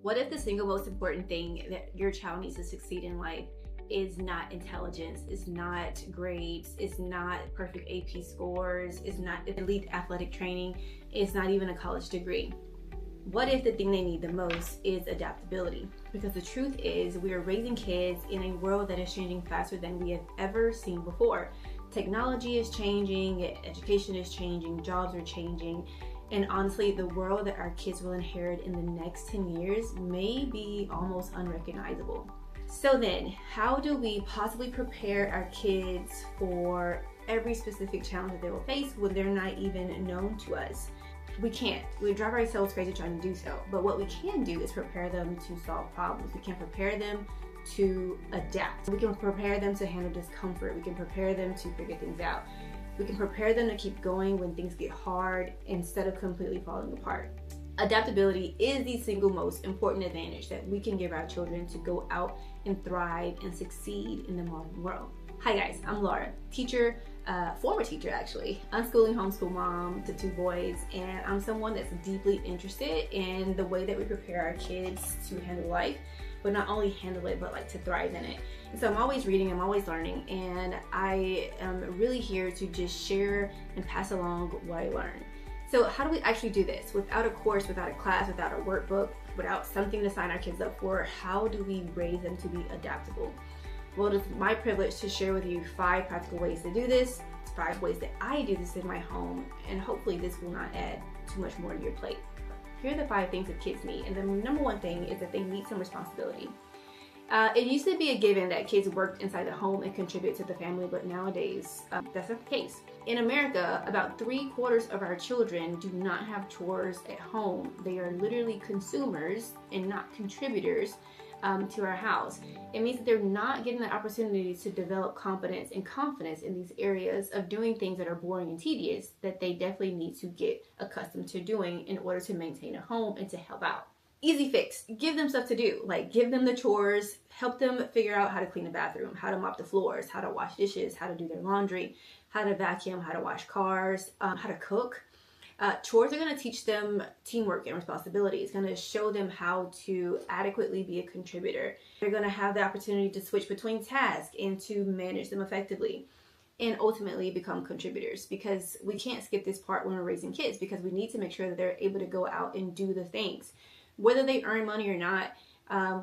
What if the single most important thing that your child needs to succeed in life is not intelligence, is not grades, is not perfect AP scores, is not elite athletic training, is not even a college degree? What if the thing they need the most is adaptability? Because the truth is, we are raising kids in a world that is changing faster than we have ever seen before. Technology is changing, education is changing, jobs are changing, and honestly, the world that our kids will inherit in the next 10 years may be almost unrecognizable. So then, how do we possibly prepare our kids for every specific challenge that they will face when they're not even known to us? We can't. We drive ourselves crazy trying to do so. But what we can do is prepare them to solve problems. We can prepare them to adapt. We can prepare them to handle discomfort. We can prepare them to figure things out. We can prepare them to keep going when things get hard instead of completely falling apart. Adaptability is the single most important advantage that we can give our children to go out and thrive and succeed in the modern world. Hi guys, I'm Laura, teacher, former teacher actually, unschooling homeschool mom to 2 boys, and I'm someone that's deeply interested in the way that we prepare our kids to handle life, but not only handle it, but like to thrive in it. And so I'm always reading, I'm always learning, and I am really here to just share and pass along what I learn. So how do we actually do this? Without a course, without a class, without a workbook, without something to sign our kids up for, how do we raise them to be adaptable? Well, it is my privilege to share with you 5 practical ways to do this, 5 ways that I do this in my home, and hopefully this will not add too much more to your plate. Here are the 5 things that kids need, and the number 1 thing is that they need some responsibility. It used to be a given that kids worked inside the home and contribute to the family, but nowadays that's not the case. In America, about 3/4 of our children do not have chores at home. They are literally consumers and not contributors to our house. It means that they're not getting the opportunity to develop competence and confidence in these areas of doing things that are boring and tedious that they definitely need to get accustomed to doing in order to maintain a home and to help out. Easy fix, give them stuff to do, like give them the chores, help them figure out how to clean the bathroom, how to mop the floors, how to wash dishes, how to do their laundry, how to vacuum, how to wash cars, how to cook. Chores are going to teach them teamwork and responsibility. It's going to show them how to adequately be a contributor. They're going to have the opportunity to switch between tasks and to manage them effectively and ultimately become contributors, because we can't skip this part when we're raising kids, because we need to make sure that they're able to go out and do the things. Whether they earn money or not,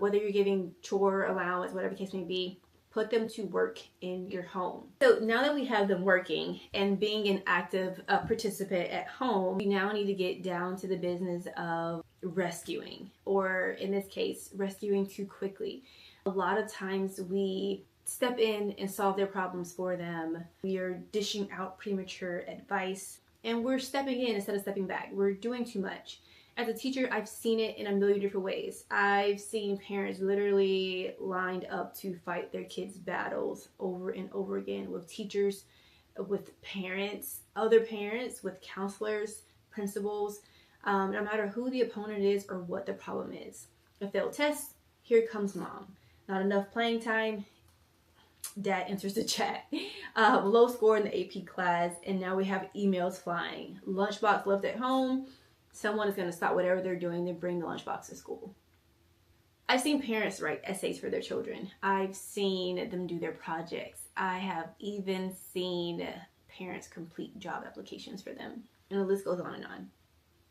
whether you're giving chore allowance, whatever the case may be, put them to work in your home. So now that we have them working and being an active participant at home, we now need to get down to the business of rescuing, or in this case, rescuing too quickly. A lot of times we step in and solve their problems for them. We are dishing out premature advice, and we're stepping in instead of stepping back. We're doing too much. As a teacher, I've seen it in a million different ways. I've seen parents literally lined up to fight their kids' battles over and over again with teachers, with parents, other parents, with counselors, principals, no matter who the opponent is or what the problem is. A failed test, here comes mom. Not enough playing time, dad enters the chat. Low score in the AP class, and now we have emails flying. Lunchbox left at home. Someone is going to stop whatever they're doing and bring the lunchbox to school. I've seen parents write essays for their children. I've seen them do their projects. I have even seen parents complete job applications for them. And the list goes on and on.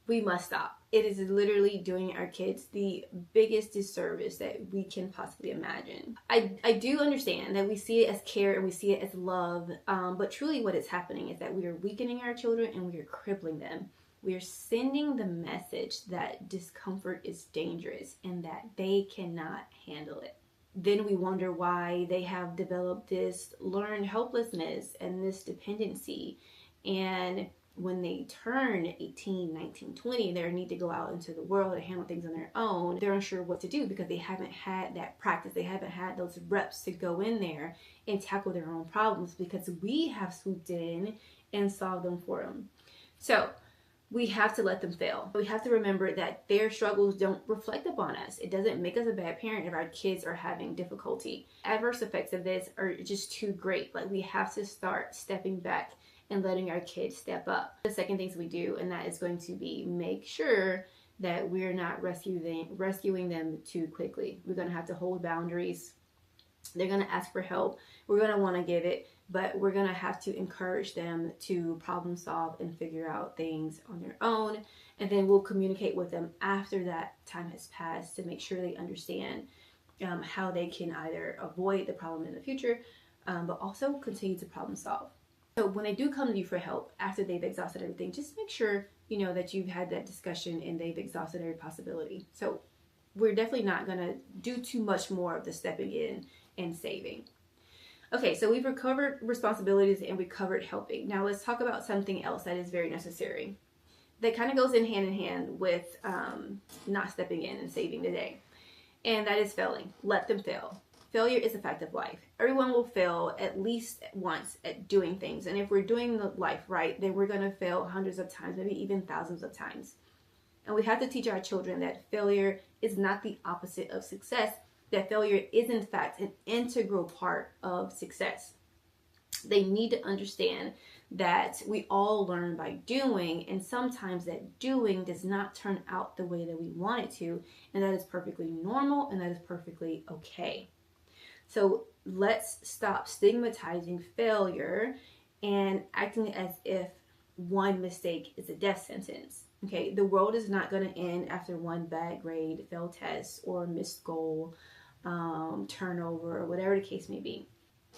We must stop. It is literally doing our kids the biggest disservice that we can possibly imagine. I do understand that we see it as care and we see it as love, but truly what is happening is that we are weakening our children and we are crippling them. We are sending the message that discomfort is dangerous and that they cannot handle it. Then we wonder why they have developed this learned helplessness and this dependency. And when they turn 18, 19, 20, they need to go out into the world and handle things on their own. They're unsure what to do because they haven't had that practice. They haven't had those reps to go in there and tackle their own problems because we have swooped in and solved them for them. So we have to let them fail. We have to remember that their struggles don't reflect upon us. It doesn't make us a bad parent if our kids are having difficulty. Adverse effects of this are just too great. Like, we have to start stepping back and letting our kids step up. The second things we do, and that is going to be make sure that we're not rescuing them too quickly. We're going to have to hold boundaries. They're going to ask for help. We're going to want to give it, but we're going to have to encourage them to problem solve and figure out things on their own. And then we'll communicate with them after that time has passed to make sure they understand how they can either avoid the problem in the future, but also continue to problem solve. So when they do come to you for help after they've exhausted everything, just make sure you know that you've had that discussion and they've exhausted every possibility. So we're definitely not going to do too much more of the stepping in and saving. Okay, so we've covered responsibilities and we covered helping. Now let's talk about something else that is very necessary. That kind of goes in hand with not stepping in and saving the day. And that is failing. Let them fail. Failure is a fact of life. Everyone will fail at least once at doing things. And if we're doing the life right, then we're going to fail hundreds of times, maybe even thousands of times. And we have to teach our children that failure is not the opposite of success, that failure is in fact an integral part of success. They need to understand that we all learn by doing, and sometimes that doing does not turn out the way that we want it to, and that is perfectly normal and that is perfectly okay. So let's stop stigmatizing failure and acting as if one mistake is a death sentence. Okay, the world is not going to end after one bad grade, failed test, or missed goal, turnover, or whatever the case may be.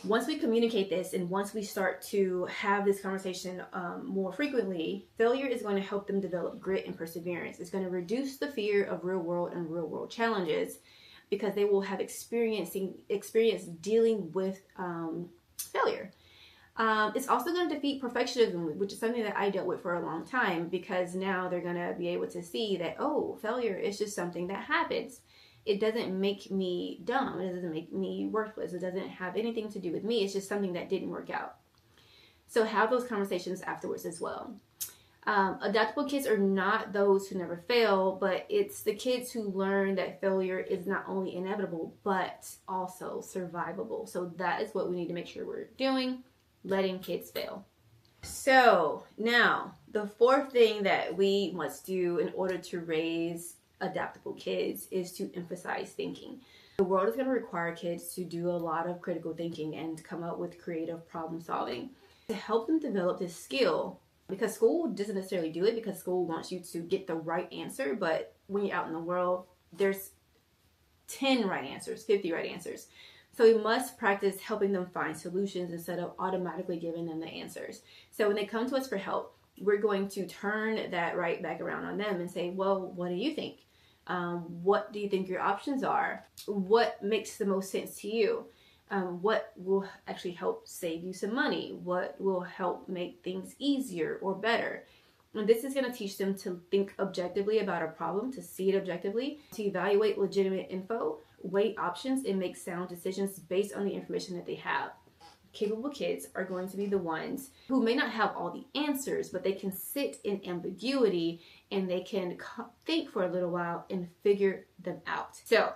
Once we communicate this and once we start to have this conversation more frequently, failure is going to help them develop grit and perseverance. It's going to reduce the fear of real world challenges because they will have experience dealing with failure. It's also going to defeat perfectionism, which is something that I dealt with for a long time, because now they're going to be able to see that, oh, failure is just something that happens. It doesn't make me dumb. It doesn't make me worthless. It doesn't have anything to do with me. It's just something that didn't work out. So have those conversations afterwards as well. Adaptable kids are not those who never fail, but it's the kids who learn that failure is not only inevitable, but also survivable. So that is what we need to make sure we're doing, letting kids fail. So now the fourth thing that we must do in order to raise adaptable kids is to emphasize thinking. The world is going to require kids to do a lot of critical thinking and come up with creative problem solving to help them develop this skill, because school doesn't necessarily do it because school wants you to get the right answer. But when you're out in the world, there's 10 right answers, 50 right answers. So we must practice helping them find solutions instead of automatically giving them the answers. So when they come to us for help, we're going to turn that right back around on them and say, well, what do you think? What do you think your options are? What makes the most sense to you? What will actually help save you some money? What will help make things easier or better? And this is going to teach them to think objectively about a problem, to see it objectively, to evaluate legitimate info, weigh options, and make sound decisions based on the information that they have. Capable kids are going to be the ones who may not have all the answers, but they can sit in ambiguity and they can think for a little while and figure them out. So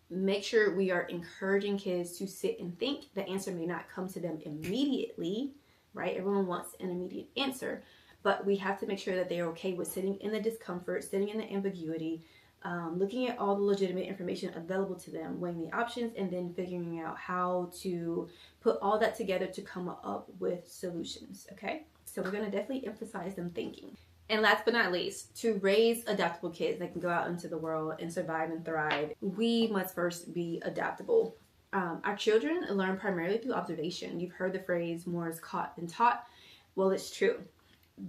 make sure we are encouraging kids to sit and think. The answer may not come to them immediately, right? Everyone wants an immediate answer, but we have to make sure that they're okay with sitting in the discomfort, sitting in the ambiguity, looking at all the legitimate information available to them, weighing the options, and then figuring out how to put all that together to come up with solutions, okay? So we're going to definitely emphasize them thinking. And last but not least, to raise adaptable kids that can go out into the world and survive and thrive, we must first be adaptable. Our children learn primarily through observation. You've heard the phrase, more is caught than taught. Well, it's true.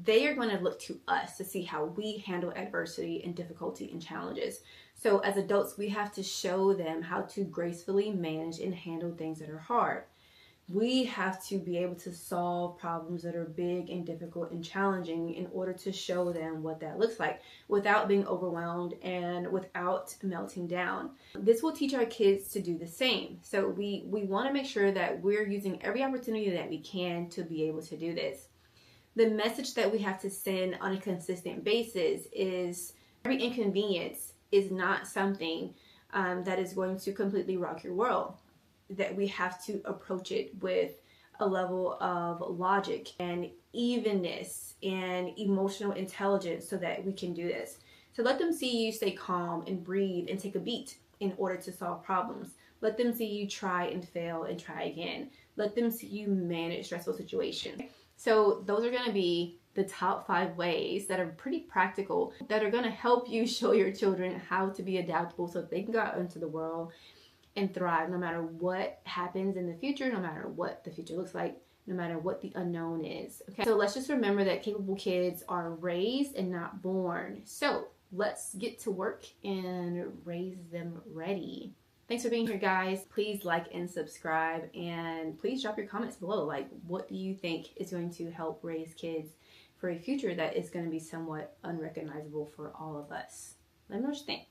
They are going to look to us to see how we handle adversity and difficulty and challenges. So as adults, we have to show them how to gracefully manage and handle things that are hard. We have to be able to solve problems that are big and difficult and challenging in order to show them what that looks like without being overwhelmed and without melting down. This will teach our kids to do the same. So we want to make sure that we're using every opportunity that we can to be able to do this. The message that we have to send on a consistent basis is every inconvenience is not something that is going to completely rock your world. That we have to approach it with a level of logic and evenness and emotional intelligence so that we can do this. So let them see you stay calm and breathe and take a beat in order to solve problems. Let them see you try and fail and try again. Let them see you manage stressful situations. So those are going to be the top 5 ways that are pretty practical, that are going to help you show your children how to be adaptable so that they can go out into the world and thrive no matter what happens in the future, no matter what the future looks like, no matter what the unknown is. Okay, so let's just remember that capable kids are raised and not born. So let's get to work and raise them ready. Thanks for being here, guys. Please like and subscribe, and please drop your comments below. Like, what do you think is going to help raise kids for a future that is going to be somewhat unrecognizable for all of us? Let me know what you think.